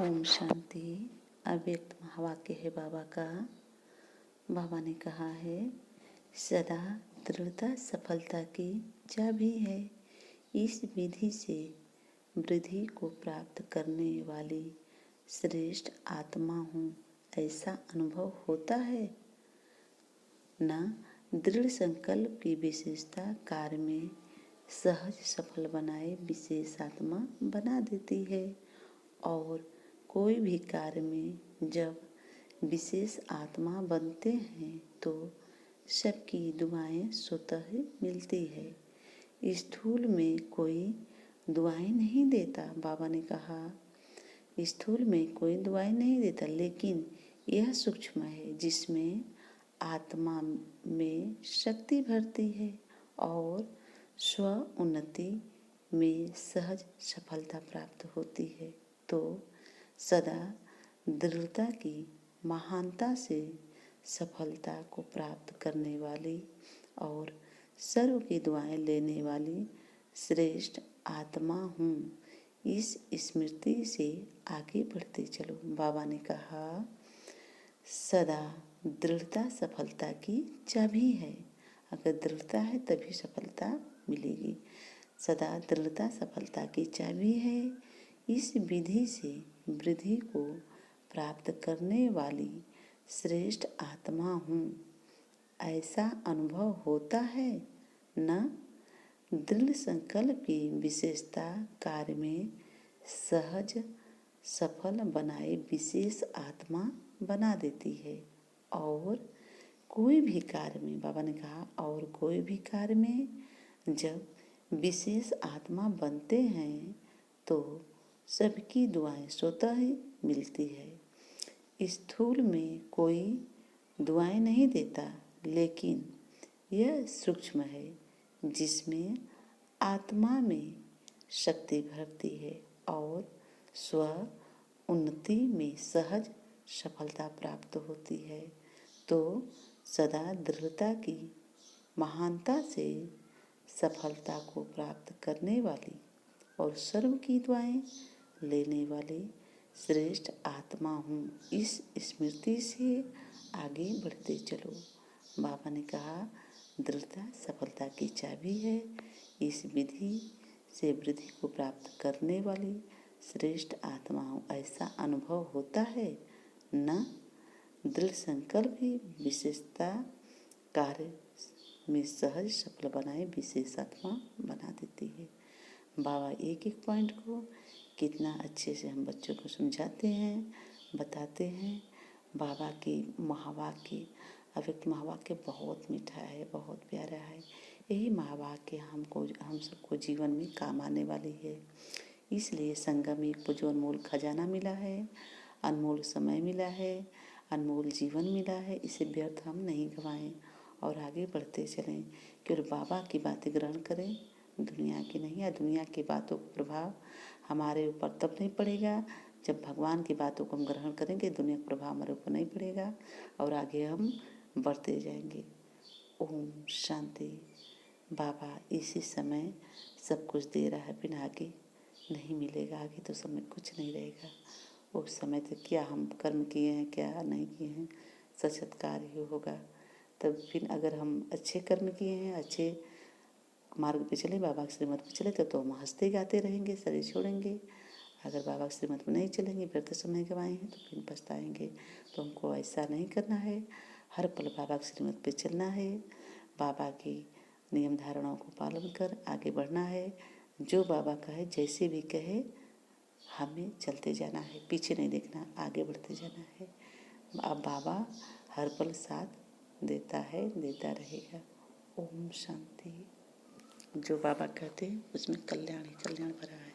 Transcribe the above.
ओम शांति। अव्यक्त महावाक्य है बाबा का। बाबा ने कहा है, सदा दृढ़ता सफलता की चाबी है। इस विधि से वृद्धि को प्राप्त करने वाली श्रेष्ठ आत्मा हूँ, ऐसा अनुभव होता है। न दृढ़ संकल्प की विशेषता कार्य में सहज सफल बनाए विशेष आत्मा बना देती है, और कोई भी कार्य में जब विशेष आत्मा बनते हैं तो सबकी दुआएं स्वतः मिलती है। स्थूल में कोई दुआएं नहीं देता। बाबा ने कहा, स्थूल में कोई दुआएं नहीं देता, लेकिन यह सूक्ष्म है जिसमें आत्मा में शक्ति भरती है और स्व उन्नति में सहज सफलता प्राप्त होती है। तो सदा दृढ़ता की महानता से सफलता को प्राप्त करने वाली और सर्व की दुआएं लेने वाली श्रेष्ठ आत्मा हूँ। इस स्मृति से आगे बढ़ते चलो। बाबा ने कहा, सदा दृढ़ता सफलता की चाबी है। अगर दृढ़ता है तभी सफलता मिलेगी। सदा दृढ़ता सफलता की चाबी है। इस विधि से वृद्धि को प्राप्त करने वाली श्रेष्ठ आत्मा हूँ, ऐसा अनुभव होता है। न दृढ़ संकल्प की विशेषता कार्य में सहज सफल बनाए विशेष आत्मा बना देती है, और कोई भी कार्य में, बाबा ने कहा, और कोई भी कार्य में जब विशेष आत्मा बनते हैं तो सबकी दुआएं स्वतः ही मिलती है। स्थूल में कोई दुआएं नहीं देता, लेकिन यह सूक्ष्म है जिसमें आत्मा में शक्ति भरती है और स्व उन्नति में सहज सफलता प्राप्त होती है। तो सदा दृढ़ता की महानता से सफलता को प्राप्त करने वाली और सर्व की दुआएं लेने वाली श्रेष्ठ आत्मा हूँ। इस स्मृति से आगे बढ़ते चलो। बाबा ने कहा, दृढ़ता सफलता की चाबी है। इस विधि से वृद्धि को प्राप्त करने वाली श्रेष्ठ आत्मा हूँ, ऐसा अनुभव होता है। न दृढ़ संकल्प की विशेषता कार्य में सहज सफल बनाए विशेष आत्मा बना देती है। बाबा एक एक पॉइंट को कितना अच्छे से हम बच्चों को समझाते हैं, बताते हैं। बाबा की महावाक्य, अव्यक्त महावाक्य बहुत मीठा है, बहुत प्यारा है। यही महावाक्य हम सबको जीवन में काम आने वाली है। इसलिए संगम एक को जो अनमोल खजाना मिला है, अनमोल समय मिला है, अनमोल जीवन मिला है, इसे व्यर्थ हम नहीं गंवाएं और आगे बढ़ते चलें। केवल बाबा की बातें ग्रहण करें, दुनिया की नहीं। या दुनिया की बातों का प्रभाव हमारे ऊपर तब नहीं पड़ेगा जब भगवान की बातों को हम ग्रहण करेंगे। दुनिया का प्रभाव हमारे ऊपर नहीं पड़ेगा और आगे हम बढ़ते जाएंगे। ओम शांति। बाबा इसी समय सब कुछ दे रहा है, बिना आगे नहीं मिलेगा। आगे तो समय कुछ नहीं रहेगा। उस समय तक क्या हम कर्म किए हैं, क्या नहीं किए हैं, सत्कार ही होगा। तब फिर अगर हम अच्छे कर्म किए हैं, अच्छे मार्ग पे चले, बाबा के श्रीमत पे चले, तो हम हंसते गाते रहेंगे, शरीर छोड़ेंगे। अगर बाबा के श्रीमत में नहीं चलेंगे, व्यर्थ समय गंवाए हैं, तो फिर पछताएंगे। तो हमको ऐसा नहीं करना है। हर पल बाबा के श्रीमत पे चलना है। बाबा की नियम धारणाओं को पालन कर आगे बढ़ना है। जो बाबा कहे, जैसे भी कहे, हमें चलते जाना है, पीछे नहीं देखना, आगे बढ़ते जाना है। अब बाबा हर पल साथ देता है, देता रहेगा। ओम शांति। जो बाबा कहते हैं उसमें कल्याण ही कल्याण भरा है।